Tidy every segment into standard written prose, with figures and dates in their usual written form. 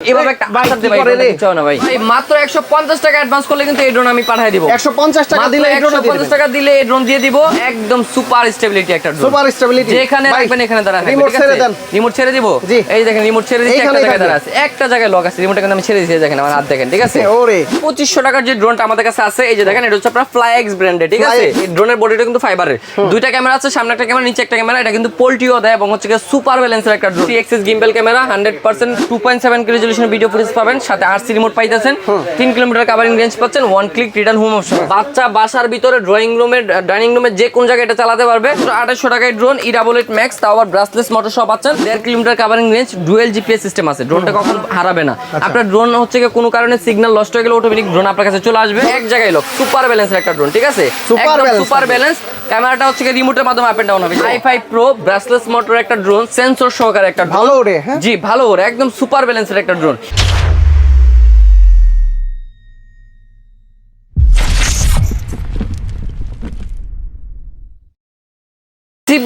এভাবে একটা আসার দে ভাই চাও না ভাই মাত্র 150 টাকা অ্যাডভান্স করলে কিন্তু এই ড্রোন আমি পাঠিয়ে দিব 150 টাকা দিলে এই ড্রোন 150 টাকা দিলে এই ড্রোন দিয়ে দিব একদম সুপার স্টেবিলিটি একটা ড্রোন সুপার স্টেবিলিটি যেখানে রাখবেন এখানে দাঁড়া থাকবে রিমোট ছেড়ে দেন রিমোট ছেড়ে দিব এই দেখেন রিমোট ছেড়ে দিচ্ছি একটা জায়গায় দাঁড়া আছে একটা জায়গায় লক আছে রিমোটটা কিন্তু আমি ছেড়ে দিয়েছি দেখেন আমার হাত দেখেন ঠিক আছে ওরে 2500 টাকার যে ড্রোনটা আমাদের কাছে আছে এই যে দেখেন এটা হচ্ছে আপনার ফ্লাইএক্স ব্র্যান্ডের ঠিক আছে এই ড্রোনের বডিটা কিন্তু ফাইবারের দুইটা ক্যামেরা আছে সামনে একটা ক্যামেরা নিচে একটা ক্যামেরা এটা কিন্তু পোল্টিও দেয় এবং হচ্ছে সুপার ব্যালেন্সের একটা ড্রোন 3 গিম্বল ক্যামেরা 100% 2.7 কে রেজোলিউশনের ভিডিও ফুটেজ পাবেন সাথে আরসি রিমোট পাইতেছেন 3 কিলোমিটার কভারিং রেঞ্জ পাচ্ছেন one click return home option বাচ্চা বাসার ভিতরে ড্রয়িং রুমে ডাইনিং রুমে যে কোন জায়গায় এটা চালাতে পারবে 2800 টাকায় ড্রোন E88 ম্যাক্স তাও আবার ব্রাসলেস মোটর সহ পাচ্ছেন 1.5 kilometre covering range dual GPS system আছে ড্রোনটা কখনো হারাবে না আপনার ড্রোন হচ্ছে কোনো কারণে সিগন্যাল লস্ট হয়ে গেলে অটোমেটিক ড্রোন আপনার কাছে চলে আসবে এক জায়গায় লক সুপার ব্যালেন্সের একটা ড্রোন ঠিক আছে সুপার ব্যালেন্স ক্যামেরাটা হচ্ছে রিমোটের মাধ্যমে আপ এন্ড ডাউন হবে i5 Pro ব্রাসলেস মোটর একটা ড্রোন সেন্সর সহকারে একটা ভালো ওরে হ্যাঁ জি ভালো ওরে একদম সুপার ব্যালেন্সের একটা ড্রোন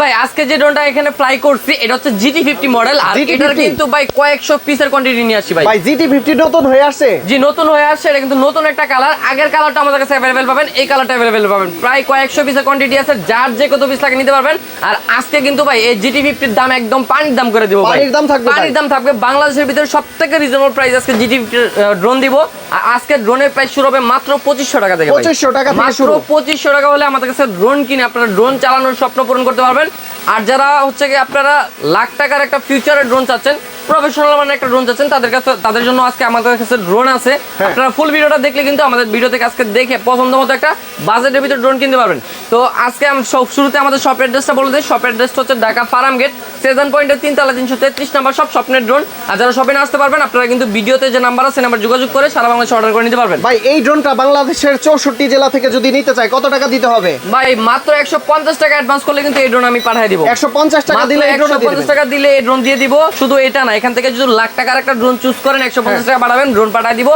ভাই আজকে যে ড্রোনটা এখানে ফ্লাই করছি এটা হচ্ছে GT50 মডেল আর এটার কিন্তু ভাই কয়েকশো পিসের কোয়ান্টিটি নিয়ে আসি ভাই GT50 নতুন হয়ে আসছে জি নতুন হয়ে আসছে এটা কিন্তু নতুন একটা কালার আগের কালারটা আমাদের কাছে अवेलेबल পাবেন এই কালারটা अवेलेबल পাবেন প্রায় কয়েকশো পিসের কোয়ান্টিটি আছে যার যে কত পিস লাগে নিতে পারবেন আর আজকে কিন্তু ভাই এই GT50 এর দাম একদম পানির দাম করে দিব ভাই পানির দাম থাকবে বাংলাদেশের ভিতরে সবথেকে রিজনেবল প্রাইস আজকে GT50 ড্রোন দিব আর আজকে ড্রোনের প্রাইস শুরু হবে মাত্র 2500 টাকা থেকে 2500 টাকা থেকে শুরু 2500 টাকা হলে আমাদের কাছে ড্রোন কিনে আপনারা ড্রোন চালানোর স্বপ্ন পূরণ করতে পারবেন আর যারা হচ্ছে কি আপনারা লাখ টাকার একটা ফিউচারের ড্রোন চাচ্ছেন প্রফেশনাল মানে একটা ড্রোন চাচ্ছেন তাদের জন্য আজকে আমাদের কাছে ড্রোন আছে আপনারা ফুল ভিডিওটা দেখলে কিন্তু আমাদের ভিডিও থেকে আজকে দেখে পছন্দ মতো একটা বাজেটের ভিতরে ড্রোন কিনতে পারবেন তো আজকে আমি শুরুতে আমাদের শপ অ্যাড্রেসটা বলে দিই শপ অ্যাড্রেসটা হচ্ছে ঢাকা ফার্ম গেট সেজন পয়েন্টের 3 তলা 333 নাম্বার সব স্বপ্নের ড্রোন আর যারা শপে আসতে পারবেন আপনারা কিন্তু ভিডিওতে যে নাম্বার আছে নাম্বার যোগাযোগ করে সারা বাংলাদেশে অর্ডার করে নিতে পারবেন ভাই এই ড্রোনটা বাংলাদেশের 64 জেলা থেকে যদি নিতে চায় কত টাকা দিতে হবে ভাই মাত্র 150 টাকা অ্যাডভান্স করলে কিন্তু এই ড্রোন আমি পাঠিয়ে দিব 150 টাকা দিলে এই ড্রোন 150 টাকা দিলে এই ড্রোন দিয়ে দিব শুধু এটা না এখান থেকে যদি লাখ টাকার একটা ড্রোন চুজ করেন 150 টাকা পাঠাবেন ড্রোন পাঠিয়ে দিব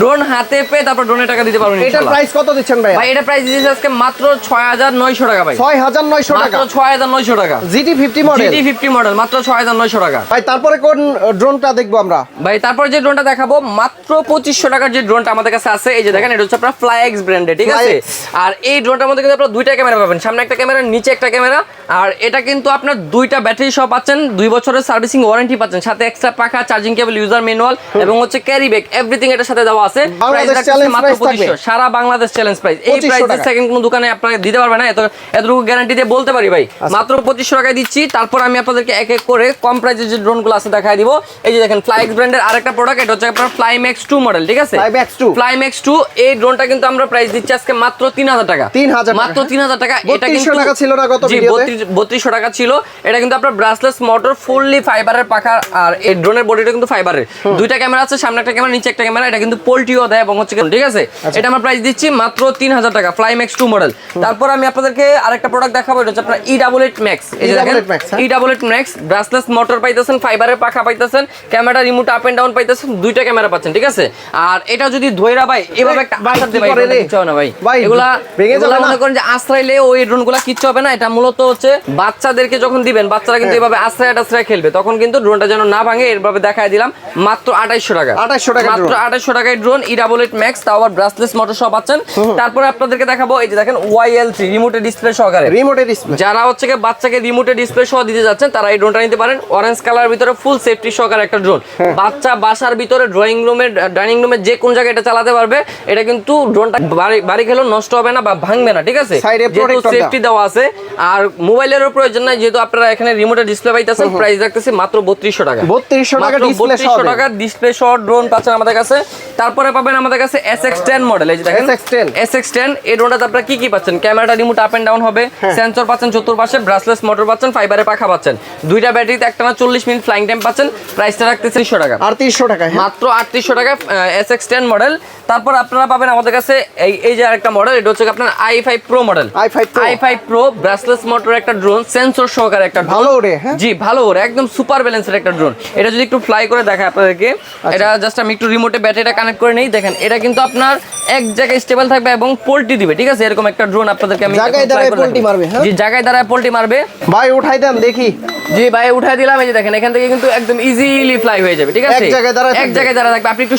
ড্রোন হাতে পেয়ে তারপর ড্রোনের টাকা দিতে পারবেন এটার প্রাইস কত দিচ্ছেন ভাই ভাই এটা প্রাইস দিয়েছে আজকে মাত্র 6900 টাকা ভাই 6900 টাকা মাত্র 6900 টাকা GT50 মডেল GT50 মডেল মাত্র 6900 টাকা ভাই তারপরে কোন ড্রোনটা দেখবো আমরা ভাই তারপর যে ড্রোনটা দেখাবো মাত্র 2500 টাকার যে ড্রোনটা আমাদের কাছে আছে এই যে দেখেন এটা হচ্ছে আপনার ফ্লাইএক্স ব্র্যান্ডের ঠিক আছে আর এই ড্রোনটার মধ্যে কিন্তু আপনারা দুইটা ক্যামেরা পাবেন সামনে একটা ক্যামেরা নিচে একটা ক্যামেরা আর এটা কিন্তু আপনার দুইটা ব্যাটারি সহ পাচ্ছেন 2 বছরের সার্ভিসিং ওয়ারেন্টি পাচ্ছেন সাথে এক্সট্রা পাখা চার্জিং কেবল ইউজার ম্যানুয়াল এবং হচ্ছে ক্যারি ব্যাগ এভরিথিং এটার সাথে দেওয়া আছে প্রাইস রাখছে মাত্র 2500 সারা বাংলাদেশ চ্যালেঞ্জ প্রাইস এই প্রাইসে সেকেন্ড কোনো দোকানে আপনারা দিতে পারবে না এতটুকু গ্যারান্টি দিয়ে বলতে পারি ভাই মাত্র 2500 টাকায় দিচ্ছি তারপর আমি আপনাদেরকে এক এক করে কম প্রাইসের যে ড্রোনগুলো আছে দেখাই দিব এই যে দেখেন ফ্লাইএক্স ব্র্যান্ডের আরেকটা প্রোডাক্ট এটা হচ্ছে আপনার ফ্লাইম্যাক্স 2 মডেল ঠিক আছে ফ্লাইম্যাক্স 2 এই ড্রোনটা কিন্তু আমরা প্রাইস দিচ্ছি আজকে মাত্র 3000 টাকা 3000 মাত্র 3000 টাকা এটা কিন্তু 3200 টাকা ছিল না গত ভিডিওতে 3200 টাকা ছিল এটা কিন্তু আপনার ব্রাসলেস মোটর ফুললি ফাইবারের পাখা আর এই ড্রোনের বডিটা কিন্তু ফাইবারের দুইটা ক্যামেরা আছে সামনে একটা ক্যামেরা নিচে একটা ক্যামেরা এটা কিন্তু পোল্টিও দেয় এবং হচ্ছে ঠিক আছে এটা আমরা প্রাইস দিচ্ছি মাত্র 3000 টাকা ফ্লাইম্যাক্স 2 মডেল তারপর আমি আপনাদেরকে আরেকটা প্রোডাক্ট দেখাবো এটা হচ্ছে আপনার E88 ম্যাক্স এই যে দেখেন E88 ম্যাক্স ব্রাসলেস মোটর পাইতেছেন ফাইবারের পাখা পাইতেছেন camera remote up and down পাইতেছেন দুইটা ক্যামেরা পাচ্ছেন ঠিক আছে আর এটা যদি ধইরা ভাই এভাবে একটা আসার দে ভাই কিচ্ছু হবে না ভাই এগুলা মনে করেন যে আশ্রয়লে ওই ড্রোনগুলা কিচ্ছু হবে না এটা মূলত হচ্ছে বাচ্চাদেরকে যখন দিবেন বাচ্চারা কিন্তু এভাবে আশ্রয় খেলবে তখন কিন্তু ড্রোনটা যেন না ভাঙে এরভাবে দেখায় দিলাম মাত্র 2800 টাকা মাত্র 2800 টাকায় ড্রোন E88 ম্যাক্স তাও আবার ব্রাসলেস মোটর সহ পাচ্ছেন তারপরে আপনাদেরকে দেখাবো এই যে দেখেন YL3 রিমোটে ডিসপ্লে সহকারে যারা হচ্ছে বাচ্চাকে রিমোটে ডিসপ্লে সহ দিতে যাচ্ছেন তারা এই ড্রোনটা নিতে পারেন অরেঞ্জ কালার ভিতরে ফুল সেফটি সহকারে একটা ড্রোন বাচ্চা বাসার ভিতরে ড্রয়িং রুমে ডাইনিং রুমে যে কোন জায়গায় এটা চালাতে পারবে এটা কিন্তু ড্রোনটা বাড়ি খেলেও নষ্ট হবে না বা ভাঙবে না ঠিক আছে যেহেতু সেফটি দেওয়া আছে আর মোবাইলেরও প্রয়োজন নাই যেহেতু আপনারা এখানে রিমোটে ডিসপ্লে পাইতেছেন প্রাইস রাখতেছি মাত্র 3200 টাকা 3200 টাকা ডিসপ্লে সহ ড্রোন পাচ্ছেন আমাদের কাছে তারপরে পাবেন আমাদের কাছে SX10 মডেল এই যে দেখেন SX10 এই ড্রোনটাতে আপনারা কি পাচ্ছেন ক্যামেরাটা রিমোট আপ এন্ড ডাউন হবে সেন্সর পাচ্ছেন চতুর্পাশে ব্রাসলেস মোটর পাচ্ছেন ফাইবারের পাখা পাচ্ছেন দুইটা ব্যাটারিতে একটানা 40 মিনিট ফ্লাইং টাইম পাচ্ছেন প্রাইসটা রাখতেছি 300 টাকা 3800 টাকা মাত্র 3800 টাকা SX10 মডেল তারপর আপনারা পাবেন আমাদের কাছে এই যে আরেকটা মডেল এটা হচ্ছে আপনার i5 Pro model i5 Pro brushless motor একটা ড্রোন সেন্সর সহকারে একটা ভালো ওরে জি ভালো ওরে একদম সুপার ব্যালেন্সের একটা ড্রোন এটা যদি একটু ফ্লাই করে দেখায় আপনাদেরকে এটা জাস্ট আমি একটু রিমোটে ব্যাটারিটা কানেক্ট করে নেই দেখেন এটা কিন্তু আপনার এক জায়গায় স্টেবল থাকবে এবং পোল্টি দিবে, ঠিক আছে? এরকম একটা ড্রোন আপনাদেরকে আমি জায়গায় দাঁড়ায় পোল্টি মারবে, হ্যাঁ? জি, জায়গায় দাঁড়ায় পোল্টি মারবে। ভাই উঠাই দেন দেখি। জি ভাই উঠাই দিলাম, এই যে দেখেন এখান থেকে কিন্তু একদম ইজিলি ফ্লাই হয়ে যাবে, ঠিক আছে? এক জায়গায় দাঁড়ায় এক জায়গায় দাঁড়ায় থাকবে। আপনি একটু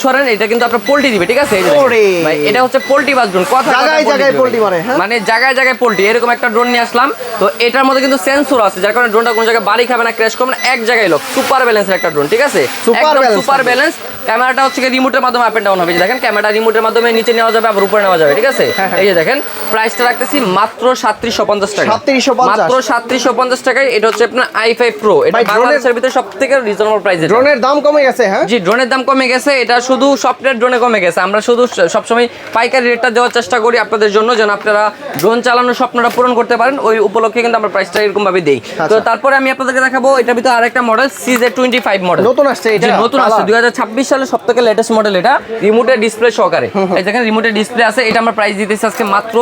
সরেন, এটা কিন্তু আপনার পোল্টি দিবে, ঠিক আছে? এই যে দেখেন। ওরে। ভাই এটা হচ্ছে পোল্টি বাস ড্রোন, কথা জায়গায় জায়গায় পোল্টি মারে, হ্যাঁ? মানে জায়গায় জায়গায় পোল্টি, এরকম একটা ড্রোন নিয়ে আসলাম। তো এটার মধ্যে কিন্তু সেন্সর আছে, যার কারণে ড্রোনটা কোনো জায়গায় বাড়ি খাবে না, ক্র্যাশ করবে না, এক জায়গায় লোক। সুপার ব্যালেন্সের একটা ড্রোন, ঠিক আছে? Super balance. ক্যামেরাটা হচ্ছে রিমোটের মাধ্যমে আপ এন্ড ডাউন হবে, যে দেখেন ক্যামেরাটা রিমোটের মাধ্যমে নিচে নেওয়া যাবে আবার উপরে নেওয়া যাবে, ঠিক আছে? এই যে দেখেন প্রাইসটা রাখতেছি মাত্র 3750 টাকা। 3750 মাত্র 3750 টাকায়। এটা হচ্ছে আপনার i5 Pro, এটা বাংলাদেশের ভিতরে সবথেকে রিজনেবল প্রাইসে। ড্রোনের দাম কমে গেছে, হ্যাঁ? জি, ড্রোনের দাম কমে গেছে, এটা শুধু সফটওয়্যার ড্রোনে কমে গেছে। আমরা শুধু সবসময় পাইকারি রেটটা দেওয়ার চেষ্টা করি আপনাদের জন্য, যেন আপনারা ড্রোন চালানোর স্বপ্নটা পূরণ করতে পারেন। ওই উপলক্ষে কিন্তু আমরা প্রাইসটা এরকম ভাবে দেই। তো তারপরে আমি আপনাদেরকে দেখাবো এটার ভিতরে আরেকটা মডেল CZ25 মডেল, নতুন আসছে এটা। জি, নতুন আসছে 2026 সালে সবথেকে লেটেস্ট মডেল। এটা রিমোটের ডিসপ্লে সহকারে, এই দেখেন রিমোটের ডিসপ্লে আছে। এটা আমরা প্রাইস দিতেছি আজকে মাত্র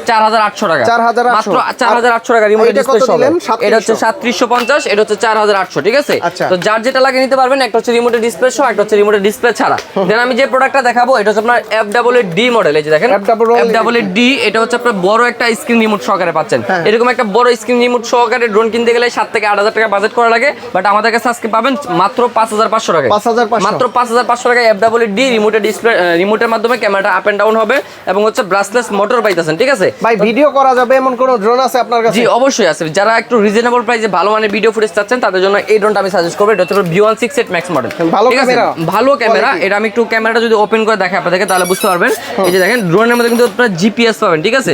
4800 টাকা। 4800 মাত্র 4800 টাকা রিমোটের এটা ডিসপ্লে কত দিলেন? সহকারে। এটা হচ্ছে 3750, এটা হচ্ছে 4800, ঠিক আছে? আচ্ছা। তো যার যেটা লাগে নিতে পারবেন। একটা হচ্ছে রিমোটের ডিসপ্লে সহ, একটা হচ্ছে রিমোটের ডিসপ্লে ছাড়া। দেন আমি যে প্রোডাক্টটা দেখাবো এটা হচ্ছে আপনার FWD মডেল, এই যে দেখেন FWD। এটা হচ্ছে আপনার বড় একটা স্ক্রিন রিমোট সহকারে পাচ্ছেন। এরকম একটা বড় স্ক্রিন রিমোট সহকারে ড্রোন কিনতে গেলে 7 থেকে 8000 টাকা বাজেট করা লাগে, বাট আমাদের কাছে আজকে পাবেন মাত্র 5500 টাকায়। 5500 মাত্র 5500 টাকায় FWD রিমোটের ডিসপ্লে, রিমোটের মাধ্যমে ক্যামেরাটা আপ এন্ড ডাউন হবে এবং হচ্ছে ব্রাশলেস মোটর পাইতেছেন, ঠিক আছে? ভাই ভিডিও করা যাবে এমন কোন ড্রোন আছে আপনার কাছে? জি অবশ্যই আছে। যারা একটু রিজনেবল প্রাইসে ভালো মানের ভিডিও ফুটেজ চাচ্ছেন তাদের জন্য এই ড্রোনটা আমি সাজেস্ট করব। এটা হচ্ছে V168 Max মডেল, ভালো ঠিক আছে? ক্যামেরা, ভালো ক্যামেরা। এটা আমি একটু ক্যামেরাটা যদি ওপেন করে দেখাই আপনাদেরকে তাহলে বুঝতে পারবেন। এই যে দেখেন ড্রোনের মধ্যে কিন্তু আপনারা জিপিএস পাবেন, ঠিক আছে?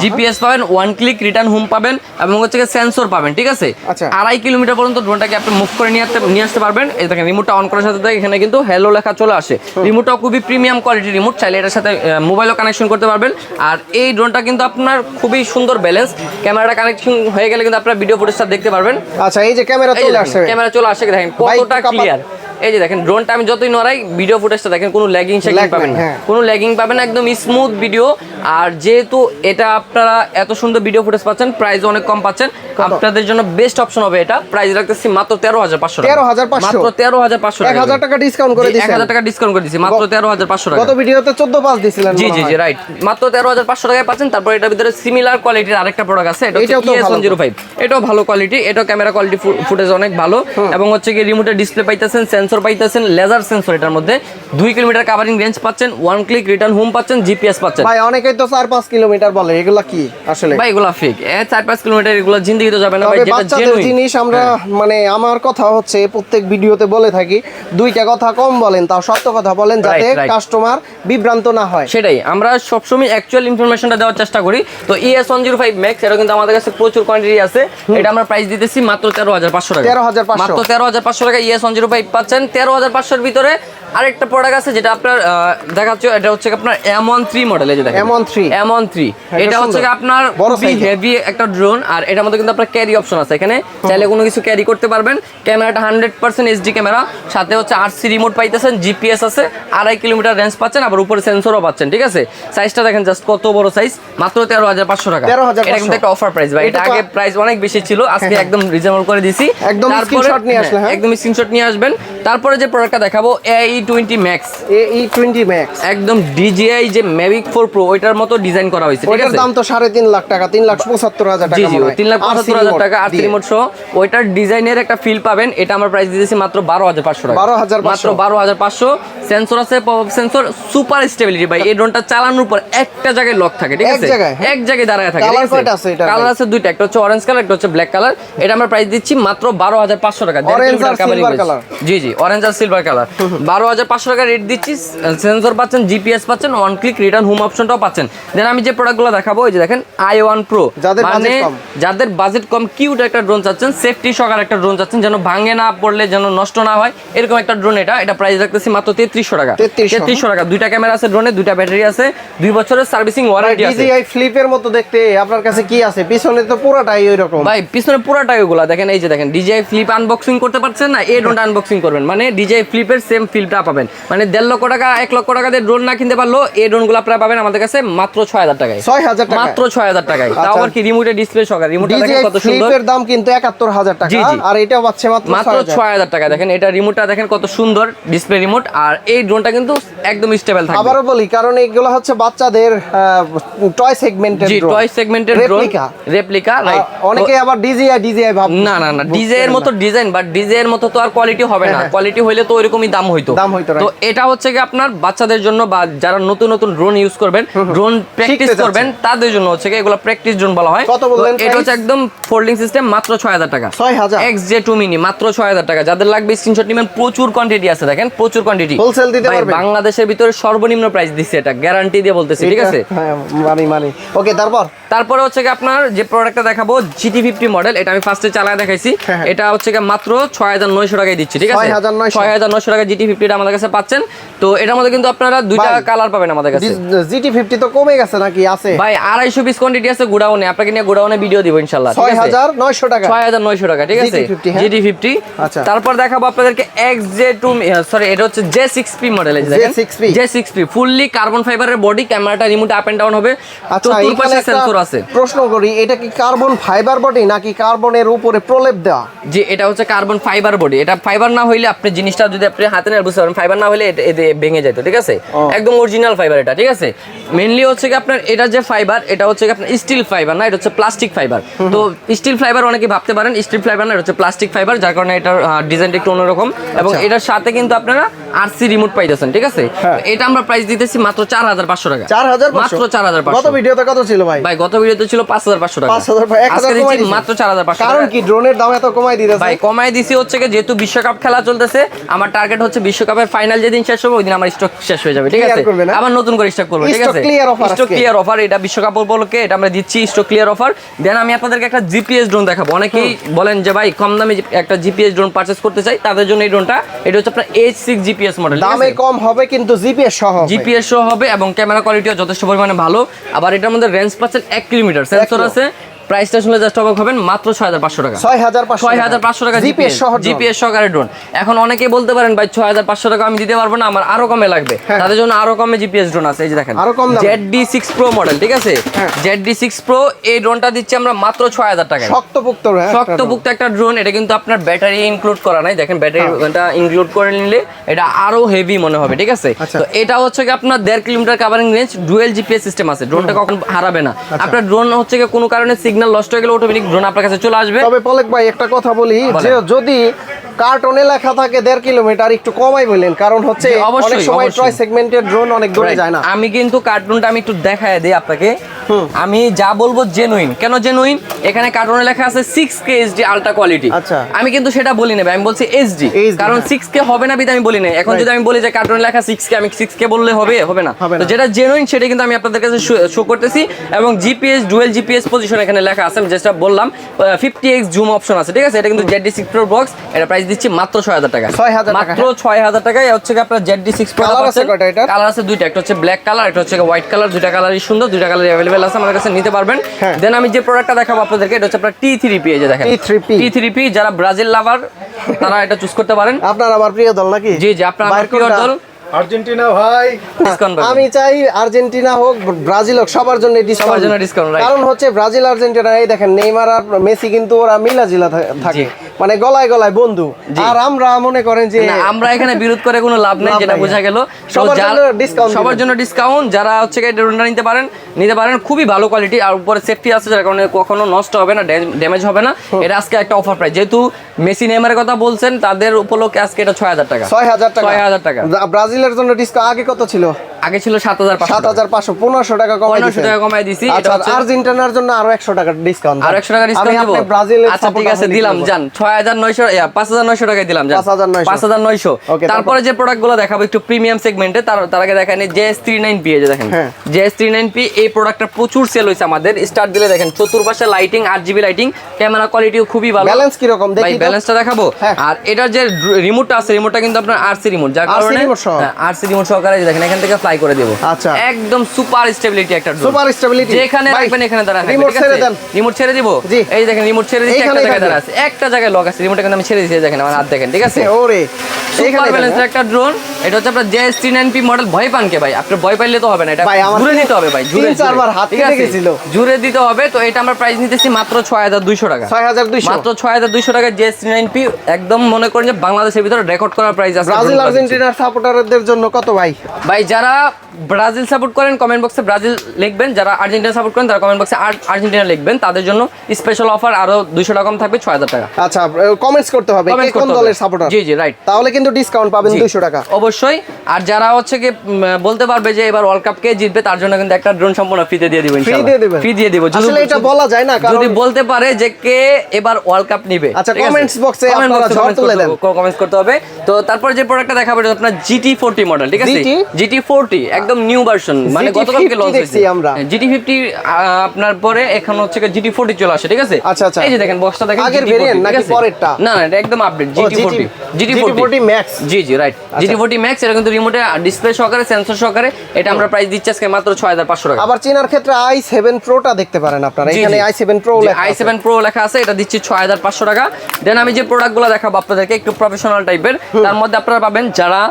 জিপিএস পাবেন, ওয়ান ক্লিক রিটার্ন হোম পাবেন এবং হচ্ছে সেন্সর পাবেন, ঠিক আছে? 2.5 কিলোমিটার পর্যন্ত ড্রোনটাকে আপনি মুভ করে নিয়ে আসতে পারবেন। এই দেখেন রিমোটটা অন করার সাথে এখানে কিন্তু হ্যালো লেখা চলে আসে। রিমোটটা খুবই প্রিমিয়াম কোয়ালিটির রিমোট, চাইলে এটার সাথে মোবাইলও কানেকশন করতে পারবেন। আর এই ড্রোনটা কিন্তু আপনার খুবই সুন্দর ব্যালেন্স, ক্যামেরাটা কানেকশন হয়ে গেলে কিন্তু আপনারা ভিডিও ফুটেজটা দেখতে পারবেন। আচ্ছা, এই যে ক্যামেরা চলে আসছে, ক্যামেরা চলে আসে, দেখেন কতটা ক্লিয়ার। এই যে দেখেন ড্রোনটা আমি যতই নড়াই ভিডিও ফুটেজটা দেখেন কোনো ল্যাগিং পাবেন না, কোনো ল্যাগিং পাবেন না, একদম স্মুথ ভিডিও। আর যেহেতু এটা আপনারা এত সুন্দর ভিডিও ফুটেজ পাচ্ছেন, প্রাইস অনেক কম পাচ্ছেন, আপনাদের জন্য বেস্ট অপশন হবে এটা। প্রাইস রাখতেছি মাত্র 13500 টাকা। 13500, মাত্র 13500 টাকা। 1000 টাকা ডিসকাউন্ট করে দিয়েছেন। 1000 টাকা ডিসকাউন্ট করে দিয়েছি, মাত্র 13500 টাকা। গত ভিডিওতে 14,500 দিছিলেন। জি জি জি, রাইট। মাত্র 13500 টাকায় পাচ্ছেন। তারপর এটার ভিতরে সিমিলার কোয়ালিটির আরেকটা প্রোডাক্ট আছে, এটা হচ্ছে ES105। এটাও ভালো কোয়ালিটি, এটাও ক্যামেরা কোয়ালিটি ফুটেজ অনেক ভালো এবং হচ্ছে কি রিমোটের ডিসপ্লে পাইতেছেন, সেন্সর পাইতেছেন, লেজার সেন্সর। এটার মধ্যে 2 কিলোমিটার কভারিং রেঞ্জ পাচ্ছেন, ওয়ান ক্লিক রিটার্ন হোম পাচ্ছেন, জিপিএস পাচ্ছেন। ভাই অনেকেই তো 4-5 কিলোমিটার বলে, এগুলা কি আসলে? ভাই এগুলা ফেক। 4-5 কিলোমিটার এগুলা জিন্দেগি তো যাবে না ভাই, যেটা জেনুইন জিনিস। আমরা মানে আমার কথা হচ্ছে প্রত্যেক ভিডিওতে বলে থাকি, দুইটা কথা কম বলেন, তাও সত্য কথা বলেন, যাতে কাস্টমার বিভ্রান্ত না হয়। সেটাই আমরা সবসময় অ্যাকচুয়াল ইনফরমেশনটা দেওয়ার চেষ্টা করি। তো ES105 Max এটা কিন্তু আমাদের কাছে প্রচুর কোয়ান্টিটি আছে। এটা আমরা প্রাইস দিতেছি মাত্র 13500 টাকা। 13500, মাত্র 13500 টাকা ES105 পাচ্ছেন। 13500 এর ভিতরে আরেকটা প্রোডাক্ট আছে যেটা আপনার দেখাচ্ছি, এটা হচ্ছে আপনার M13 মডেল। এই যে দেখেন M13, এটা হচ্ছে আপনার খুবই হেভি একটা ড্রোন। আর এটার মধ্যে কিন্তু আপনার ক্যারি অপশন আছে, এখানে চাইলে কোনো কিছু ক্যারি করতে পারবেন। ক্যামেরাটা 100% HD ক্যামেরা, সাথে হচ্ছে RC রিমোট পাইতেছেন, জিপিএস আছে, 2.5 কিলোমিটার রেঞ্জ পাচ্ছেন, আবার উপরে সেন্সরও পাচ্ছেন, ঠিক আছে? সাইজটা দেখেন জাস্ট কত বড় সাইজ, মাত্র 13500 টাকা। এটা কিন্তু একটা অফার প্রাইস ভাই, এটা আগে প্রাইস অনেক বেশি ছিল, আজকে একদম রিজনেবল করে দিছি। একদম স্ক্রিনশট নিয়ে আসলে, একদম স্ক্রিনশট নিয়ে আসবেন। তারপরে যে প্রোডাক্টটা দেখাবো AE20 Max, একদম DJI যে Mavic 4 Pro ওইটার মতো ডিজাইন করা হয়েছে, ঠিক আছে? ওটার দাম তো 3.5 লাখ টাকা, 3,75,000 টাকা। জি জি, 3,75,000 টাকা আর রিমোট সহ ওইটার ডিজাইনের একটা ফিল পাবেন। এটা আমরা প্রাইস দিয়েছি মাত্র 12500 টাকা। 12500, মাত্র 12500। সেন্সর আছে, পপ সেন্সর, সুপার স্টেবিলিটি ভাই। এই ড্রোনটা চালানোর পর একটা জায়গায় লক থাকে, ঠিক আছে? এক জায়গায় দাঁড়ায় থাকে। কালার কয়টা আছে এটা? কালার আছে দুইটা, একটা হচ্ছে অরেঞ্জ কালার, একটা হচ্ছে ব্ল্যাক কালার। এটা আমরা প্রাইস দিচ্ছি মাত্র 12500 টাকা। অরেঞ্জ আর সিলভার কালার। জি জি, অরেঞ্জ আর সিলভার কালার। 12500 টাকা রেট দিচ্ছি। সেন্সর পাচ্ছেন, জিপিএস পাচ্ছেন, ওয়ান ক্লিক রিটার্ন হোম অপশনটাও পাচ্ছেন। দেন আমি যে প্রোডাক্টগুলো দেখাবো, এই যে দেখেন i1 Pro, মানে যাদের বাজেট কম, কিউট একটা ড্রোন চাচ্ছেন, সেফটি সহকারে একটা ড্রোন চাচ্ছেন, যেন ভাঙে না পড়লে যেন নষ্ট না হয়, এরকম একটা ড্রোন। এটা প্রাইস রাখতেছি মাত্র 3300 টাকা। 3300 টাকা। দুইটা ক্যামেরা আছে ড্রোনে, দুইটা ব্যাটারি আছে, 2 বছরের সার্ভিসিং ওয়ারেন্টি আছে। DJI ফ্লিপের মতো দেখতে আপনার কাছে কি আছে? পিছনে তো পুরোটাই ওইরকম ভাই, পিছনে পুরোটাই ওগুলা দেখেন। এই যে দেখেন DJI ফ্লিপ আনবক্সিং করতে পারছেন না, এই ড্রোনটা আনবক্সিং করবেন মানে DJI ফ্লিপের সেম ফিলটা পাবেন। মানে 1.5 লক্ষ টাকা 1 লক্ষ টাকা দিয়ে ড্রোন না কিনতে পারলো, এই ড্রোনগুলো আপনারা পাবেন আমাদের কাছে মাত্র 6000 টাকায়। 6000 টাকা, মাত্র 6000 টাকায়। তাও আবার কি রিমোটের ডিসপ্লে সহকারে। রিমোটটা দেখেন কত সুন্দর। ফ্লিপের দাম কিন্তু 71000 টাকা, আর এটা পাচ্ছে মাত্র 6000 টাকা। দেখেন এটা রিমোটটা দেখেন কত সুন্দর ডিসপ্লে রিমোট, আর এই ড্রোনটা কিন্তু একদম স্টেবল থাকবে। আবারও বলি, কারণ এগুলো হচ্ছে বাচ্চাদের টয় সেগমেন্টের ড্রোন, টয় সেগমেন্টের ড্রোন, রেপ্লিকা, রাইট। অনেকে আবার ডিজিআই ভাব, না ডিজে এর মতো ডিজাইন, বাট ডিজে এর মতো তো আর কোয়ালিটি হবে না, কোয়ালিটি হইলে তো ওইরকমই দাম হইতো। তো এটা হচ্ছে কি আপনার বাচ্চাদের জন্য বা যারা নতুন নতুন ড্রোন ইউজ করবেন, ড্রোন প্র্যাকটিস করবেন, তাদের জন্য হচ্ছে কি এগুলো প্র্যাকটিস ড্রোন বলা হয়। এটা হচ্ছে একদম ফোল্ডিং সিস্টেম, মাত্র 6000 টাকা। 6000 XJ2 মিনি মাত্র 6000 টাকা। যাদের লাগবে স্ক্রিনশট নেবেন, প্রচুর কোয়ান্টিটি আছে, দেখেন প্রচুর কোয়ান্টিটি, হোলসেল দিতে পারবেন। বাংলাদেশের ভিতরে সর্বনিম্ন প্রাইস দিচ্ছে, এটা গ্যারান্টি দিয়ে বলতেছি, ঠিক আছে? হ্যাঁ মানি ওকে। তারপরে হচ্ছে কি আপনার যে প্রোডাক্টটা দেখাবো GT50 মডেল, এটা আমি ফার্স্টে চালায় দেখাইছি। এটা হচ্ছে কি মাত্র 6900 টাকায় দিচ্ছি, ঠিক আছে? 6900 টাকা GT50 টা আমাদের কাছে পাচ্ছেন। তো এটার মধ্যে কিন্তু আপনারা দুইটা কালার পাবেন আমাদের কাছে। GT50 তো কমে গেছে নাকি? আছে ভাই 250 পিস কোয়ান্টিটি আছে গোডাউনে, আপনাকে নিয়ে গোডাউনে ভিডিও দিব ইনশাআল্লাহ, ঠিক আছে? 6900 টাকা, 6900 টাকা, ঠিক আছে? GT50। আচ্ছা, তারপর দেখাবো আপনাদেরকে XJ2, সরি এটা হচ্ছে J6P মডেল, এই দেখেন J6P ফুললি কার্বন ফাইবারের বডি, ক্যামেরাটা রিমোট আপ এন্ড ডাউন হবে, চতুর্পাশে সেন্সর আছে। প্রশ্ন করি, এটা কি কার্বন ফাইবার বডি নাকি কার্বনের উপরে প্রলেপ দেওয়া? জি এটা হচ্ছে কার্বন ফাইবার বডি। এটা ফাইবার না হইলে আপনি জিনিসটা যদি আপনি হাতে নিয়ে বুঝতে পারেন, ফাইবার না হলে এটা ভেঙে যেত, ঠিক আছে? একদম অরিজিনাল ফাইবার এটা, ঠিক আছে? মেইনলি হচ্ছে কি আপনার এটা যে ফাইবার, এটা হচ্ছে কি আপনার স্টিল ফাইবার না, এটা হচ্ছে প্লাস্টিক ফাইবার। তো স্টিল ফাইবার অনেকে ভাবতে পারেন স্টিল ফাইবার না, এটা হচ্ছে প্লাস্টিক ফাইবার, যার কারণে এটার ডিজাইনটা একটু অন্যরকম। এবং এটার সাথে কিন্তু আপনারা RC রিমোট পাইতেছেন, ঠিক আছে? এটা আমরা প্রাইস দিতেছি মাত্র 4500 টাকা। 4500 মাত্র 4500। গত ভিডিওতে কত ছিল ভাই? ভাই গত ভিডিওতে ছিল 5500 টাকা, 1000 দিচ্ছি মাত্র 4500। কারণ কি ড্রোনের দাম এত কমাই দিতেছে? ভাই কমাই দিছি হচ্ছে কি যেহেতু বিশ্বকাপ খেলা চলতেছে, আমার টার্গেট হচ্ছে বিশ্বকাপের ফাইনাল যেদিন শেষ হবে ওই দিন আমার স্টক শেষ হয়ে যাবে, ঠিক আছে? আবার নতুন করে স্টক করব, ঠিক আছে? স্টক ক্লিয়ার অফার, এটা বিশ্বকাপ উপলক্ষে এটা আমরা দিচ্ছি স্টক ক্লিয়ার অফার। দেন আমি আপনাদেরকে একটা জিপিএস ড্রোন দেখাবো। অনেকেই বলেন যে ভাই কম দামে একটা জিপিএস ড্রোন পারচেজ করতে চাই, তাদের জন্য এই ড্রোনটা। এটা হচ্ছে আপনার H6 জিপিএস মডেল, দামে কম হবে কিন্তু জিপিএস সহ হবে এবং ক্যামেরা কোয়ালিটিও যথেষ্ট পরিমাণে ভালো। আবার এটার মধ্যে রেঞ্জ পাচ্ছেন 1 কিলোমিটার, সেন্সর আছে। প্রাইসটা শুনলে জাস্ট অবাক হবেন, মাত্র 6500 টাকা। 6500 টাকা জিপিএস সহকারে ড্রোন। এখন অনেকেই বলতে পারেন ভাই 6500 টাকা আমি দিতে পারবো না, আমার আরো কমে লাগবে। তাদের জন্য আরো কমে জিপিএস ড্রোন আছে, এই যে দেখেন ZD6 Pro মডেল, ঠিক আছে? ZD6 Pro এই ড্রোনটা দিচ্ছি আমরা মাত্র 6000 টাকায়। শক্তপোক্ত একটা ড্রোন। এটা কিন্তু আপনার ব্যাটারি ইনক্লুড করা নাই, দেখেন ব্যাটারিটা ইনক্লুড করে নিলে এটা আরো হেভি মনে হবে, ঠিক আছে? তো এটা হচ্ছে কি আপনার 1.5 kilometre covering range, dual GPS system আছে, ড্রোনটা কখনো হারাবে না। আপনার ড্রোন হচ্ছে কি কোনো কারণে সিগন্যাল লস্ট হয়ে গেলে অটোমেটিক ড্রোন আপনার কাছে চলে আসবে। তবে পলক ভাই একটা কথা বলি, যে যদি কার্টনে লেখা থাকে 1.5 কিলোমিটার একটু কমাই বলেন, কারণ হচ্ছে অনেক সময় টয় সেগমেন্টের ড্রোন অনেক দূরে যায় না। আমি কিন্তু কার্টুনটা আমি একটু দেখায় দেই আপনাকে, আমি যা বলবো জেনুইন। কেন জেনুইন? এখানে কার্টনে লেখা আছে 6K HD আলট্রা কোয়ালিটি। আমি কিন্তু সেটা বলি না, আমি বলছি HD, কারণ 6K হবে না বিধা আমি বলি না। এখন যদি আমি বলি যে কার্টনে লেখা 6K, আমি 6K বললে হবে না। তো যেটা জেনুইন সেটা কিন্তু আমি আপনাদের কাছে শো করতেছি। এবং জিপিএস ডুয়েল জিপিএস পজিশন এখানে লেখা আছে, আমি যেটা বললাম 50x জুম অপশন আছে, ঠিক আছে? এটা কিন্তু ZD6 Pro বক্স, এটা প্রাইস দিচ্ছি মাত্র 6000 টাকা। মাত্র 6000 টাকায় হচ্ছে কি আপনার ZD6 Pro কালার আছে দুইটা, একটা হচ্ছে ব্ল্যাক কালার, একটা হচ্ছে হোয়াইট কালার। দুইটা কালারই সুন্দর, দুইটা কালারই अवेलेबल আছে, আমাদের কাছে নিতে পারবেন। দেন আমি যে প্রোডাক্টটা দেখাবো আপনাদেরকে, এটা হচ্ছে আপনার T3P, এই যে দেখেন T3P। যারা ব্রাজিল লাভার তারা এটা চুজ করতে পারেন। আপনার আবার প্রিয় দল নাকি? জি আপনার প্রিয় দল আর্জেন্টিনা ভাই। আমি চাই আর্জেন্টিনা হোক ব্রাজিল হোক, সবার জন্য ডিসকাউন্ট। কারণ হচ্ছে ব্রাজিল আর্জেন্টিনা, এই দেখেন নেইমার আর মেসি কিন্তু ওরা মিলাজিলা থাকে, মানে গলায় গলায় বন্ধু। আর আমরা মনে করেন যে আমরা এখানে বিরোধ করে কোনো লাভ নেই, যেটা বোঝা গেল। সবার জন্য ডিসকাউন্ট। যারা হচ্ছে এই ড্রোনটা নিতে পারেন, খুবই ভালো কোয়ালিটি, আর উপরে সেফটি আছে, যার কারণে কখনো নষ্ট হবে না, ড্যামেজ হবে না। এটা আজকে একটা অফার প্রাইস, যেহেতু মেসি নেইমারের কথা বলছেন, তাদের উপলক্ষে আজকে এটা 6000 টাকা। 6000 টাকা। ব্রাজিলের জন্য ডিসকাউন্ট আগে কত ছিল? আগে ছিল 7500, 1500 টাকা কমাই দিছি। এটা হচ্ছে আর্জেন্টিনার জন্য আরো 100 টাকা ডিসকাউন্ট। আর 100 টাকা ডিসকাউন্ট দিব। আচ্ছা ঠিক আছে, দিলাম জান 5900 টাকায় দিলাম জান 5900। তারপরে যে প্রোডাক্টগুলো দেখাবো একটু প্রিমিয়াম সেগমেন্টে, তার আগে দেখাই JS39P, এই যে দেখেন JS39P। এই প্রোডাক্টটা প্রচুর সেল হইছে আমাদের। স্টার্ট দিলে দেখেন চতুর্পাশে লাইটিং, RGB লাইটিং, ক্যামেরা কোয়ালিটিও খুবই ভালো। ব্যালেন্স কি রকম দেখি? ভাই ব্যালেন্সটা দেখাবো। আর এটার যে রিমোটটা আছে, রিমোটটা কিন্তু আপনার RC রিমোট, যার কারণে RC রিমোট সহকারে দেখেন এখান থেকে ফ্লাই ফ্লাই করে দেব। আচ্ছা, একদম সুপার স্টেবিলিটি একটা ড্রোন, সুপার স্টেবিলিটি। যেখানে রাখবেন এখানে দাঁড়া থাকবে। রিমোট ছেড়ে দেন, রিমোট ছেড়ে দিব। এই দেখেন রিমোট ছেড়ে দিচ্ছি, একটা জায়গায় দাঁড়া আছে, একটা জায়গায় লক আছে, রিমোটটা কিন্তু আমি ছেড়ে দিয়েছি, দেখেন আমার হাত দেখেন, ঠিক আছে? ওরে সুপার ব্যালেন্সের একটা ড্রোন। এটা হচ্ছে আপনার JS390P মডেল। ভয় পান কে ভাই? আপনার ভয় পাইলে তো হবে না, এটা জুড়ে দিতে হবে ভাই, জুড়ে চারবার হাত কেটে গেছিল, জুড়ে দিতে হবে। তো এটা আমরা প্রাইস নিতেছি মাত্র 6200 টাকা। 6200, মাত্র 6200 টাকা JS390P। একদম মনে করেন যে বাংলাদেশের ভিতরে রেকর্ড করার প্রাইস আছে। ব্রাজিল আর্জেন্টিনার সাপোর্টারদের জন্য কত ভাই? ভাই যারা ব্রাজিল সাপোর্ট করেন কমেন্ট বক্সে ব্রাজিল লিখবেন, যারা আর্জেন্টিনা সাপোর্ট করেন তারা কমেন্ট বক্সে আর্জেন্টিনা লিখবেন। তাদের জন্য স্পেশাল অফার আরো 200 টাকা কম থাকবে, 6000 টাকা। আচ্ছা, কমেন্টস করতে হবে কে কোন দলের সাপোর্টার। জি জি রাইট, তাহলে কিন্তু ডিসকাউন্ট পাবেন 200 টাকা অবশ্যই। আর যারা হচ্ছে কি বলতে পারবে যে এবার ওয়ার্ল্ড কাপ কে জিতবে, তার জন্য কিন্তু একটা ড্রোন সম্পূর্ণ ফ্রিতে দিয়ে দিব ইনশাআল্লাহ। ফ্রি দিয়ে দিব। আসলে এটা বলা যায় না, কারণ যদি বলতে পারে যে কে এবার ওয়ার্ল্ড কাপ নেবে। আচ্ছা, কমেন্টস বক্সে আপনারা ঝড় তুলে দেন, কমেন্টস করতে হবে। তো তারপর যে প্রোডাক্টটা দেখাবো এটা আপনার GT40 মডেল, ঠিক আছে? GT40 একদম নিউ ভার্সন, মানে গতকালকে লঞ্চ হয়েছে আমরা। GT50 আপনার পরে এখন হচ্ছে GT40 চলে আসে, ঠিক আছে? আচ্ছা আচ্ছা, এই যে দেখেন বক্সটা দেখেন, আগের ভেরিয়েন্ট নাকি পরেরটা? না না, এটা একদম আপডেট GT40 ম্যাক্স। জি জি রাইট, GT40 ম্যাক্স। এটা কিন্তু রিমোটে ডিসপ্লে সহকারে, সেন্সর সহকারে। এটা আমরা প্রাইস দিচ্ছি আজকে মাত্র 6500 টাকা। আবার চেনার ক্ষেত্রে i7 Pro-টা দেখতে পারেন আপনারা, এখানে i7 Pro লেখা আছে, i7 Pro লেখা আছে। এটা দিচ্ছি 6500 টাকা। দেন আমি যে প্রোডাক্টগুলো দেখাবো আপনাদেরকে একটু প্রফেশনাল টাইপের, তার মধ্যে আপনারা পাবেন যারা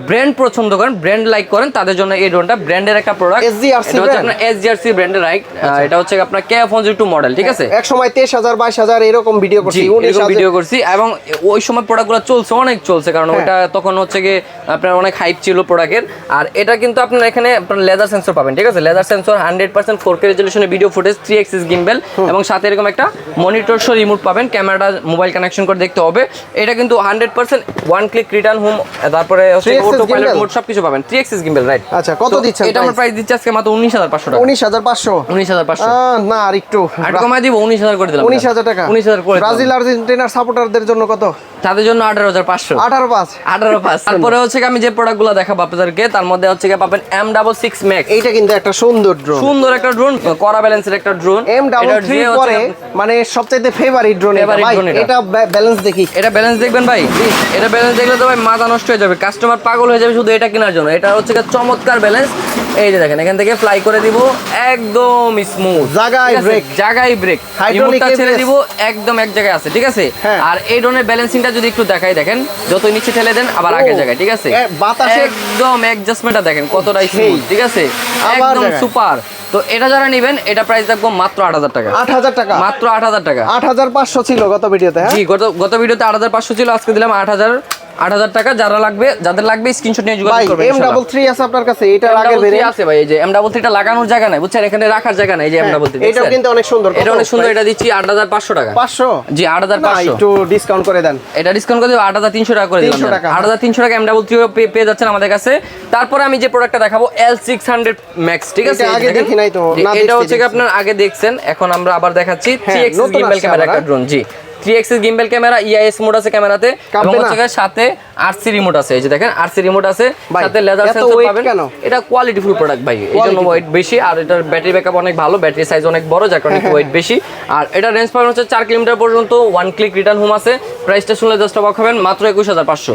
ব্র্যান্ড পছন্দ করেন, ব্র্যান্ড লাইক করেন, তাদের জন্য এই ড্রোনটা ব্র্যান্ডের একটা প্রোডাক্ট। এটা হচ্ছে আপনার SGRC ব্র্যান্ডের, রাইট? এটা হচ্ছে আপনার KF102 মডেল, ঠিক আছে? এক সময় 23000 22000 এরকম ভিডিও করছি, ভিডিও করছি, এবং ওই সময় প্রোডাক্টগুলো চলছে, অনেক চলছে, কারণ ওটা তখন হচ্ছে কি আপনার অনেক হাইপ ছিল প্রোডাক্টের। আর এটা কিন্তু আপনার এখানে আপনার লেজার সেন্সর পাবেন, ঠিক আছে? লেজার সেন্সর, 100% 4K রেজোলিউশনের ভিডিও ফুটেজ, 3 অ্যাক্সিস গিম্বেল, এবং সাথে এরকম একটা মনিটর সহ রিমোট পাবেন। ক্যামেরাটা মোবাইল কানেকশন করে দেখতে হবে। এটা কিন্তু 100% ওয়ান ক্লিক রিটার্ন হোম, তারপরে অটো পাইলট মোড সবকিছু পাবেন। 3 অ্যাক্সিস গিম্বেল, রাইট? আচ্ছা, কত দিচ্ছেন? এটা আমরা প্রাইস দিচ্ছি আজকে মাত্র 19500 টাকা। 19500 না, আর একটু কমাই দিব, 19000 করে দিলাম। 19000 টাকা 19000 করে। ব্রাজিল আর্জেন্টিনার সাপোর্টারদের জন্য কত? তাদের জন্য 18500। 18500। তারপরে হচ্ছে আমি যে প্রোডাক্টগুলো দেখাবো আপনাদেরকে, তার মধ্যে হচ্ছে পাবেন M66 Max। এইটা কিন্তু একটা সুন্দর ড্রোন, সুন্দর একটা ড্রোন, কড়া ব্যালেন্সের একটা ড্রোন। M33 পরে মানে সবচেয়ে ফেভারিট ড্রোন এটা ভাই। এটা ব্যালেন্স দেখি, এটা ব্যালেন্স দেখবেন ভাই, এটা ব্যালেন্স দেখলে তো ভাই মাথা নষ্ট হয়ে যাবে, কাস্টমার পাগল হয়ে যাবে শুধু এটা কেনার জন্য। এটা হচ্ছে চমৎকার ব্যালেন্স। এই যে দেখেন, এখান থেকে ফ্লাই করে দিব, একদম স্মুথ, জায়গায় ব্রেক, রিমোটটা ছেড়ে দিব, একদম এক জায়গায় আছে, ঠিক আছে? আর এই ড্রোনের ব্যালেন্সিংটা যদি একটু দেখাই, দেখেন যত নিচে ঠেলে দেন আবার আগের জায়গায়, ঠিক আছে? একদম অ্যাডজাস্টমেন্টটা দেখেন কতটা স্মুথ, ঠিক আছে? একদম সুপার। তো এটা যারা নেবেন, এটা প্রাইস রাখবো মাত্র 8000 টাকা। 8000 টাকা, মাত্র 8000 টাকা। 8500 ছিল গত ভিডিওতে। হ্যাঁ জি, গত ভিডিওতে 8500 ছিল, আজকে দিলাম 8000 টাকা। যাদের লাগবে স্ক্রিনশট নিয়ে যোগাযোগ করবেন। M33 আছে আপনার কাছে? এটা আগের ভেরিয়েন্ট আছে ভাই, এই যে M33 টা লাগানোর জায়গা নাই, বুঝছেন? এখানে রাখার জায়গা নাই, এই যে M33। এটাও কিন্তু অনেক সুন্দর, এটা অনেক সুন্দর। এটা দিচ্ছি 8500 টাকা। 500? জি 8500। একটু ডিসকাউন্ট করে দেন। এটা ডিসকাউন্ট করে দেব, 8300 টাকা করে দিলাম। 8300 টাকা M33 পেয়ে যাচ্ছেন আমাদের কাছে। তারপরে আমি যে প্রোডাক্টটা দেখাবো L600 Max, ঠিক আছে? এটা আগে দেখি নাই তো, না এটা হচ্ছে আপনার আগে দেখছেন, এখন আমরা আবার দেখাচ্ছি। 3 অ্যাক্সিস গিম্বেল ক্যামেরা একটা ড্রোন। জি, 3 axis gimbal camera, EIS mode আছে ক্যামেরাতে, এবং হচ্ছে সাথে RC রিমোট আছে। এই যে দেখেন RC রিমোট আছে, সাথে লেজার সেন্সর পাবেন। এটা কোয়ালিটি ফুল প্রোডাক্ট ভাই, এইজন্য ওয়েট বেশি। আর এটার ব্যাটারি ব্যাকআপ অনেক ভালো, ব্যাটারি সাইজ অনেক বড়, যার কারণে ওয়েট বেশি। আর এটা রেঞ্জ পাবেন হচ্ছে 4 কিলোমিটার পর্যন্ত, ওয়ান ক্লিক রিটার্ন হোম আছে। প্রাইসটা শুনলে জাস্ট অবাক হবেন, মাত্র 21500।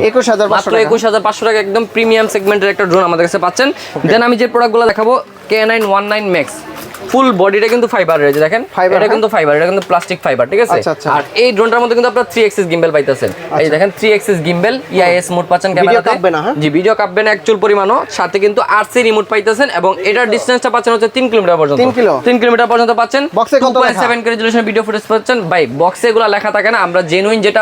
মাত্র 21500 টাকা, একদম প্রিমিয়াম সেগমেন্টের একটা ড্রোন আমাদের কাছে পাচ্ছেন। দেন আমি যে প্রোডাক্টগুলো দেখাবো, K919 Max। ফুল বডিটা কিন্তু ফাইবারের, এই যে দেখেন, এটা কিন্তু ফাইবার, এটা কিন্তু প্লাস্টিক ফাইবার, ঠিক আছে? আর এই ড্রোনটার মধ্যে কিন্তু আপনারা 3 অ্যাক্সিস গিম্বেল পাইতেছেন। এই দেখেন 3 অ্যাক্সিস গিম্বেল, EIS মোড পাচ্ছেন ক্যামেরাতে। জি, ভিডিও কাঁপবে না অ্যাকচুয়াল পরিমাণও, সাথে কিন্তু RC রিমোট পাইতেছেন, এবং এটার ডিসটেন্সটা পাচ্ছেন হচ্ছে 3 কিলোমিটার পর্যন্ত। 3 কিলোমিটার পর্যন্ত পাচ্ছেন। 2.7K রেজোলিউশন ভিডিও ফুটেজ পাচ্ছেন। ভাই বক্সে এগুলো লেখা থাকে না, আমরা জেনুইন যেটা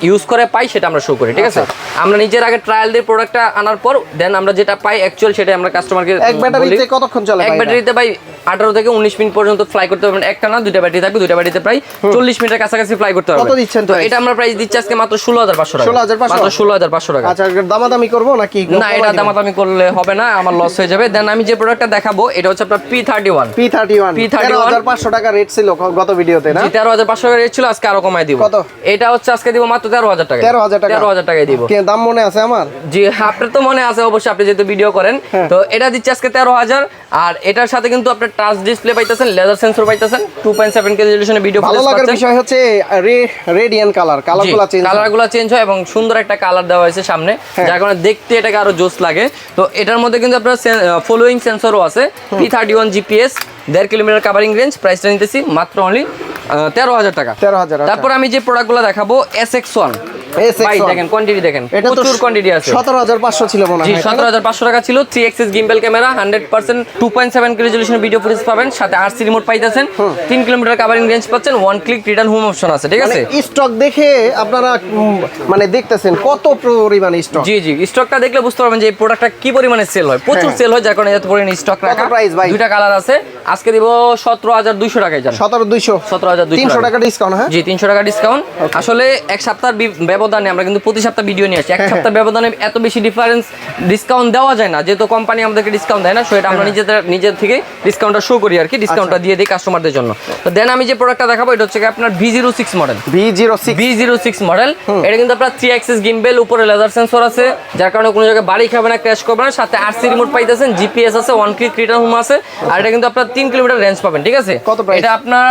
ইউজ করে পাই সেটা আমরা শো করি, ঠিক আছে? আমরা নিজের আগে ট্রায়াল দিয়ে প্রোডাক্টটা আনার পর দেন আমরা যেটা পাই অ্যাকচুয়াল সেটা আমরা কাস্টমারকে বলি। এক ব্যাটারিতে কতক্ষণ চলে? এক ব্যাটারিতে ভাই 18 থেকে 19 মিনিট পর্যন্ত ফ্লাই করতে পারবেন। একটা না, দুইটা ব্যাটারি থাকবে, দুইটা ব্যাটারিতে প্রায় 40 মিনিটের কাছাকাছি ফ্লাই করতে পারবেন। কত দিচ্ছেন? তো এটা আমরা প্রাইস দিচ্ছি আজকে মাত্র 16500 টাকা। 16500? মাত্র 16500 টাকা। আচ্ছা, দামাদামি করব নাকি? না, এটা দামাদামি করলে হবে না, আমার লস হয়ে যাবে। দেন আমি যে প্রোডাক্টটা দেখাবো, এটা হচ্ছে আপনার P31 13500 টাকা রেট ছিল গত ভিডিওতে না? 13500 টাকা রেট ছিল, আজকে আরো কমাই দিব। কত? এটা হচ্ছে আজকে দিব মাত্র 13000 টাকা। 13000 টাকায় দিব। কি দাম মনে আছে আমার? জি, আপনার তো মনে আছে অবশ্যই, আপনি যেহেতু ভিডিও করেন। তো এটা দিচ্ছি আজকে 13000। আর এটার সাথে কিন্তু আপনার টাচ ডিসপ্লে পাইতেছেন, লেজার সেন্সর পাইতেছেন, 2.7 কে রেজোলিউশনে ভিডিও ভালো ফুটেজ লাগার পাচ্ছেন। বিষয় হচ্ছে রেডিয়ান্ট কালারগুলো চেঞ্জ কালারগুলো চেঞ্জ হয় এবং সুন্দর একটা কালার দেওয়া হয়েছে সামনে, যার কারণে দেখতে এটাকে আরো জোস লাগে। তো এটার মধ্যে কিন্তু আপনার ফলোইং সেন্সরও আছে, P31 GPS, 1.5 kilometre covering range. প্রাইসটা নিতেছি মাত্র অনলি 13,000 টাকা। 13,000। তারপর আমি যে প্রোডাক্টগুলো দেখাবো SX1, ভাই দেখেন কোয়ান্টিটি দেখেন, এটা তো প্রচুর কোয়ান্টিটি আছে। 17,500 ছিল মনে জি হয়। 17,500 টাকা ছিল। 3 এক্সিস গিম্বল ক্যামেরা, 100% 2.7 কে রেজোলিউশন ভিডিও ফুটেজ পাবেন, সাথে RC রিমোট পাইতেছেন, 3 কিলোমিটার কাভারিং রেঞ্জ পাচ্ছেন, 1 ক্লিক রিটার্ন হোম অপশন আছে, ঠিক আছে? স্টক দেখে আপনারা মানে দেখতেছেন কত পরিমাণে স্টক। জি জি, স্টকটা দেখলে বুঝতে পারবেন যে এই প্রোডাক্টটা কি পরিমাণে সেল হয়, প্রচুর সেল হয়, যার কারণে এত পরিমাণে স্টক রাখা। প্রাইস ভাই? দুইটা কালার আছে, আজকে দিব 17,200 টাকায় জান। 17,200 300 টাকা ডিসকাউন্ট। হ্যাঁ জি, 300 টাকা ডিসকাউন্ট। আসলে এক সপ্তাহের ব্যবধানে আমরা কিন্তু প্রতি সপ্তাহ ভিডিও নিয়ে আসি, এক সপ্তাহ ব্যবধানে এত বেশি ডিফারেন্স ডিসকাউন্ট দেওয়া যায় না, যেহেতু কোম্পানি আমাদেরকে ডিসকাউন্ট দেয় না, সো এটা আমরা নিজের থেকে ডিসকাউন্টটা শো করি আর কি, ডিসকাউন্টটা দিয়ে দিই কাস্টমারদের জন্য। তো দেন আমি যে প্রোডাক্টটা দেখাবো এটা হচ্ছে কি আপনার V06 মডেল। V06 মডেল, এটা কিন্তু আপনার 3 অ্যাক্সিস গিম্বল, উপরে লেজার সেন্সর আছে, যার কারণে কোনো জায়গায় বাড়ি খাবে না, ক্র্যাশ করবে না, সাথে RC রিমোট পাইতেছেন, GPS আছে, 1 ক্লিক রিটার্ন হোম আছে, আর এটা কিন্তু আপনার 3 কিলোমিটার রেঞ্জ পাবেন, ঠিক আছে? কত প্রাইস? এটা আপনার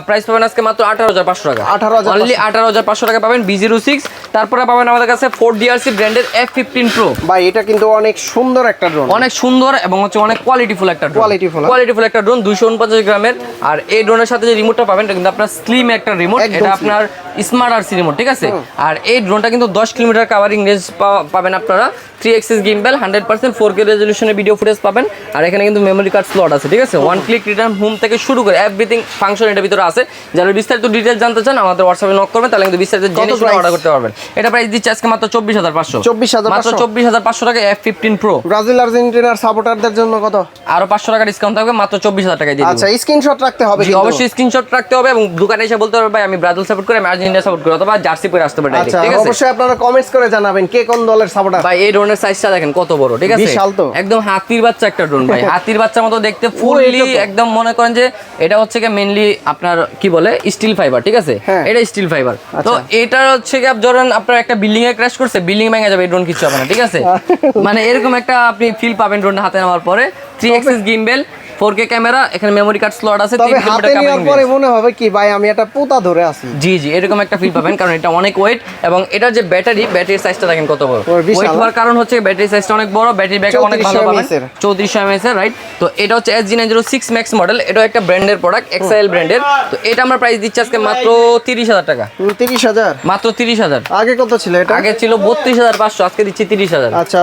প্রাইস পাবেন আজকে মাত্র 18,500 টাকা। 18,500 অনলি 18,500 টাকা পাবেন V06। তারপরে পাবেন আমাদের কাছে 4DRC ব্র্যান্ডের F15 Pro। ভাই এটা কিন্তু অনেক সুন্দর একটা ড্রোন, অনেক সুন্দর এবং হচ্ছে অনেক কোয়ালিটিফুল একটা ড্রোন, কোয়ালিটিফুল একটা ড্রোন, 249 গ্রামের। আর এই ড্রোনের সাথে যে রিমোটটা পাবেন এটা কিন্তু আপনার স্লিম একটা রিমোট, এটা আপনার স্মার্ট RC রিমোট, ঠিক আছে? আর এই ড্রোনটা কিন্তু 10 কিলোমিটার কাভারিং রেঞ্জ পাবেন আপনারা, 3 এক্সিস গিম্বল, 100% 4K রেজোলিউশনে ভিডিও ফুটেজ পাবেন, আর এখানে কিন্তু মেমোরি কার্ড স্লট আছে, ঠিক আছে? 1 ক্লিক রিটার্ন হোম থেকে শুরু করে এভরিথিং ফাংশন এটার ভিতরে আছে। যারা বিস্তারিত ডিটেইলস জানতে চান আমাদের হোয়াটসঅ্যাপে নক করবেন, তাহলে কিন্তু বিস্তারিত জেনে শুনে অর্ডার করতে পারবেন। এটা প্রাইস দিচ্ছে আজকে মাত্র 24,500। 24,500 টাকা F15 Pro। ব্রাজিল আর্জেন্টিনার সাপোর্টারদের জন্য কত? আরো 500 টাকা ডিসকাউন্ট থাকবে, মাত্র 24,000 টাকায় দিয়ে দিই। আচ্ছা, স্ক্রিনশট রাখতে হবে জি, অবশ্যই স্ক্রিনশট রাখতে হবে এবং দোকানে এসে বলতে হবে ভাই আমি ব্রাজিল সাপোর্ট করি, আমি আর্জেন্টিনা সাপোর্ট করি, অথবা জার্সি পরে আসতে হবে ডাইরেক্ট, আচ্ছা, ঠিক আছে? অবশ্যই আপনারা কমেন্টস করে জানাবেন কে কোন দলের সাপোর্টার। ভাই এই ড্রোনের সাইজটা দেখেন কত বড়, ঠিক আছে? বিশাল তো, একদম হাতির বাচ্চা একটা ড্রোন ভাই, হাতির বাচ্চার মতো দেখতে, ফুললি একদম মনে করেন যে এটা হচ্ছে কি মেইনলি আপনার কি বলে স্টিল ফাইবার, ঠিক আছে? এটা স্টিল ফাইবার। তো এটা হচ্ছে কি ধরেন আপনার একটা বিল্ডিং এ ক্র্যাশ করছে, বিল্ডিং ভেঙে যাবে, এই ড্রোন কিছু হবে না, ঠিক আছে? মানে এরকম একটা আপনি ফিল পাবেন ড্রোনটা হাতে নেওয়ার পরে। 3 এক্সিস গিম্বল, 4K ক্যামেরা, এখানে মেমোরি কার্ড স্লট আছে, 3 কিলোমিটার কাভারিং পরে মনে হবে কি ভাই আমি একটা পুতা ধরে আছি। জি জি, এরকম একটা ফিল পাবেন, কারণ এটা অনেক ওয়েট এবং এটার যে ব্যাটারির সাইজটা দেখেন কত বড়। ওয়েট হওয়ার কারণ হচ্ছে ব্যাটারি সাইজটা অনেক বড়, ব্যাটারি ব্যাকআপ অনেক ভালো পাবেন, 3400 mAh এর, রাইট? তো এটা হচ্ছে SG906 Max মডেল, এটা একটা ব্র্যান্ডের প্রোডাক্ট, XL ব্র্যান্ডের। তো এটা আমরা প্রাইস দিচ্ছি আজকে মাত্র 30,000 টাকা। 30,000? মাত্র 30,000। আগে কত ছিল এটা? আগে ছিল 32,500, আজকে দিচ্ছি 30,000। আচ্ছা,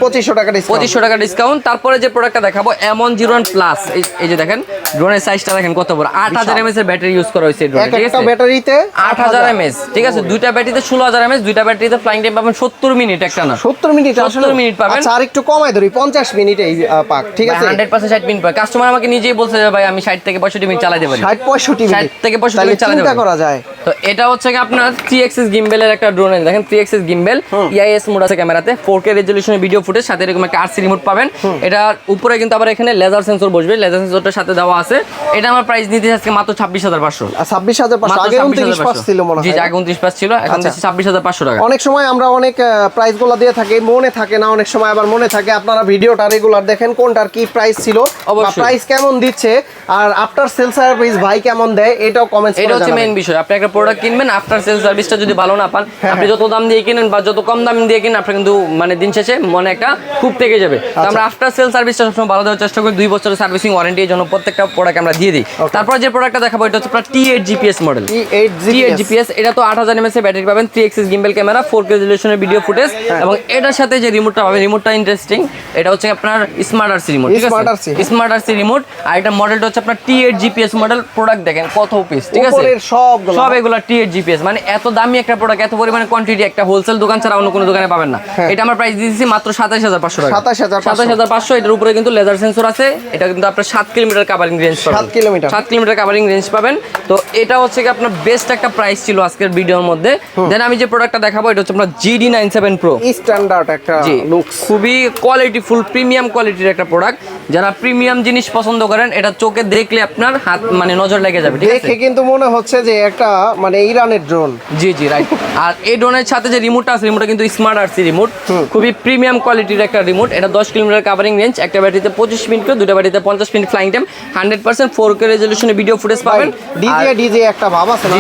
2500 টাকা ডিসকাউন্ট। 2500 টাকা ডিসকাউন্ট। তারপরে যে প্রোডাক্টটা দেখাবো M101 প্লাস, এই যে দেখেন ড্রোনের সাইজটা দেখেন কত বড়, 8000 mAh এর ব্যাটারি ইউজ করা হয়েছে ড্রোনে, ঠিক আছে? একটা ব্যাটারিতে 8000 mAh, ঠিক আছে? দুইটা ব্যাটারিতে 16,000 mAh, দুইটা ব্যাটারিতে ফ্লাইং টাইম পাবেন 70 মিনিট, একটা না 70 মিনিট, 70 মিনিট পাবেন। আচ্ছা, আর একটু কমাই ধরি 50 মিনিট এই পাক, ঠিক আছে? 100% 60 মিনিট পাবেন। কাস্টমার আমাকে নিজেই বলছে যে ভাই আমি 60 থেকে 65 মিনিট চালাতে পারি। 60-65 মিনিট? 60 থেকে 65 মিনিট চালাতে চিন্তা পারি। করা যায়। তো এটা হচ্ছে কি আপনার 3 এক্সিস গিম্বলের একটা ড্রোন, দেখেন 3 এক্সিস গিম্বল, EIS মোড আছে ক্যামেরাতে, 4K রেজোলিউশনে ভিডিও ফুটেজ, সাথে এরকম একটা RC রিমোট পাবেন। এটার উপরে কিন্তু আবার এখানে লেজার সেন্সর বসবে, লেজার সেন্সরটার সাথে দেওয়া আছে। এটা আমার প্রাইস নিতে আজকে মাত্র 26,500। 26,500? আগে 29,500 ছিল মনে হয়। জি, আগে 29,500 ছিল, এখন দিচ্ছি 26,500 টাকা। অনেক সময় আমরা অনেক প্রাইসগুলো দিয়ে থাকি, মনে থাকে না, অনেক সময় আবার মনে থাকে। আপনারা ভিডিওটা রেগুলার দেখেন কোনটার কি প্রাইস ছিল বা প্রাইস কেমন দিচ্ছে, আর আফটার সেল সার্ভিস ভাই কেমন দেয়, এটাও কমেন্টস করে এটা হচ্ছে জানাবেন। মেইন বিষয়। আপনি একটা প্রোডাক্ট কিনবেন, আফটার সেল সার্ভিসটা যদি ভালো না পান, আপনি যত দাম দিয়ে কিনেন বা যত কম দাম দিয়ে কিনেন, আপনার কিন্তু মানে দিন শেষে মনে একটা খুব থেকে যাবে। তো আমরা আফটার সেল সার্ভিসটা সবসময় ভালো দেওয়ার চেষ্টা করি, 2 বছরের সার্ভিসিং ওয়ারেন্টি এর জন্য প্রত্যেকটা প্রোডাক্ট আমরা দিয়ে দিই। তারপর যে প্রোডাক্টটা দেখাবো এটা হচ্ছে আপনার T8 GPS model. T8 GPS, এটা তো 8000 mAh এর ব্যাটারি পাবেন, 3 এক্সিস গিম্বল ক্যামেরা, 4K রেজোলিউশনের ভিডিও ফুটেজ, এবং এটার সাথে যে রিমোটটা পাবেন, রিমোটটা ইন্টারেস্টিং। এটা হচ্ছে আপনার স্মার্ট RC রিমোট, ঠিক আছে? Smart RC remote. আর এটা মডেলটা হচ্ছে আপনার T8 GPS মডেল। প্রোডাক্ট দেখেন কত পিস, ঠিক আছে? সব এগুলা T8 GPS, মানে এত দামি একটা প্রোডাক্ট, এত পরিমাণে কোয়ান্টিটি একটা হোলসেল দোকান ছাড়া অন্য কোনো দোকানে পাবেন না। এটা আমরা প্রাইস দিয়েছি মাত্র 27,500 টাকা। 27,500। এটার উপরে কিন্তু লেজার সেন্সর আছে, এটা কিন্তু আপনার 7 কিলোমিটার কাভারিং রেঞ্জ পাবেন। 7 কিলোমিটার কাভারিং রেঞ্জ পাবেন। তো এটা হচ্ছে কি আপনার বেস্ট একটা প্রাইস ছিল আজকের ভিডিওর মধ্যে। দেন আমি যে প্রোডাক্টটা দেখাবো এটা হচ্ছে আপনার GD97 Pro, স্ট্যান্ডার্ড একটা লুক, খুবই কোয়ালিটিফুল প্রিমিয়াম কোয়ালিটির একটা প্রোডাক্ট। যারা প্রিমিয়াম জিনিস পছন্দ করেন, এটা চোখে দেখলে আপনার হাত মানে নজর লেগে যাবে, ঠিক আছে? দেখে কিন্তু মনে হচ্ছে যে একটা মানে ইরানের ড্রোন। জি জি রাইট। আর এই ড্রোনের সাথে যে রিমোটটা আছে, রিমোটটা কিন্তু স্মার্ট আরসি রিমোট, খুবই প্রিমিয়াম কোয়ালিটির একটা রিমোট। এটা 10 কিলোমিটার কাভারিং রেঞ্জ, একটা ব্যাটারিতে 25 মিনিট করে, দুটো ব্যাটারিতে 50 মিনিট ফ্লাইং টাইম, 100% 4K রেজলিউশনে ভিডিও ফুটেজ পাবেন। ডিজে একটা ভাব আছে না?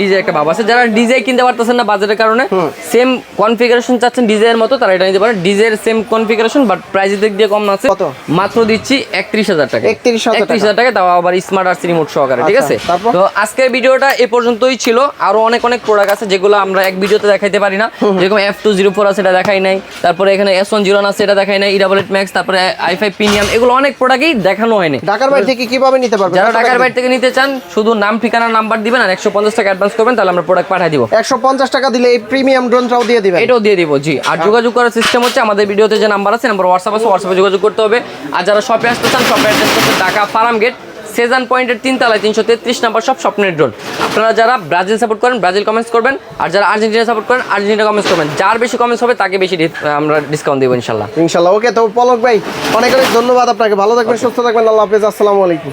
ডিজে একটা ভাব আছে। যারা ডিজে কিনতে পারতেছেন না বাজেটের কারণে, সেম কনফিগারেশন চাচ্ছেন ডিজে এর মতো, তারা এটা নিতে পারেন। ডিজে এর সেম কনফিগারেশন বাট প্রাইসের দিক দিয়ে কম আছে। কত? মাত্র দিচ্ছি 31,000 টাকা। 31,000 টাকা, তাও আবার স্মার্ট আরসি রিমোট সহকারে, ঠিক আছে? তারপর? তো আজকের ভিডিওটা এ পর্যন্তই ছিল। আরো অনেক প্রোডাক্ট আছে যেগুলো আমরা এক ভিডিওতে দেখাইতে পারি না, যেরকম F204 আছে, এটা দেখাই নাই। তারপরে এখানে S101 আছে, এটা দেখাই নাই। E88 Max, তারপরে i5 প্রিমিয়াম, এগুলো অনেক প্রোডাক্টই দেখানো হয়নি। ঢাকার বাইরে থেকে কিভাবে নিতে পারবেন? যারা ঢাকার বাইরে থেকে নিতে চান, শুধু নাম, ঠিকানা, নাম্বার দিবেন আর 150 টাকা অ্যাডভান্স করবেন, তাহলে আমরা প্রোডাক্ট পাঠিয়ে দিব। 150 টাকা দিলে এই প্রিমিয়াম ড্রোনটাও দিয়ে দিবেন? এটাও দিয়ে দিব, জি। আর যোগাযোগ করার সিস্টেম হচ্ছে আমাদের ভিডিওতে যে নাম্বার আছে, নাম্বার হোয়াটসঅ্যাপ আছে, হোয়াটসঅ্যাপে যোগাযোগ করতে হবে। আর যারা শপে আসতে চান, শপের অ্যাড্রেস হচ্ছে ঢাকা ফার্ম গেট, সেজান পয়েন্টের 3 তলায় 333 নাম্বার শপ, স্বপ্নের ড্রোন। আপনারা যারা ব্রাজিল সাপোর্ট করেন, ব্রাজিল কমেন্টস করবেন, আর যারা আর্জেন্টিনা সাপোর্ট করেন, আর্জেন্টিনা কমেন্টস করবেন। যার বেশি কমেন্টস হবে তাকে বেশি আমরা ডিসকাউন্ট দেবো ইনশাল্লাহ। ওকে, তো পলক ভাই অনেক অনেক ধন্যবাদ আপনাকে। ভালো থাকবেন, সুস্থ থাকবেন। আল্লাহ হাফেজ, আসসালামু আলাইকুম।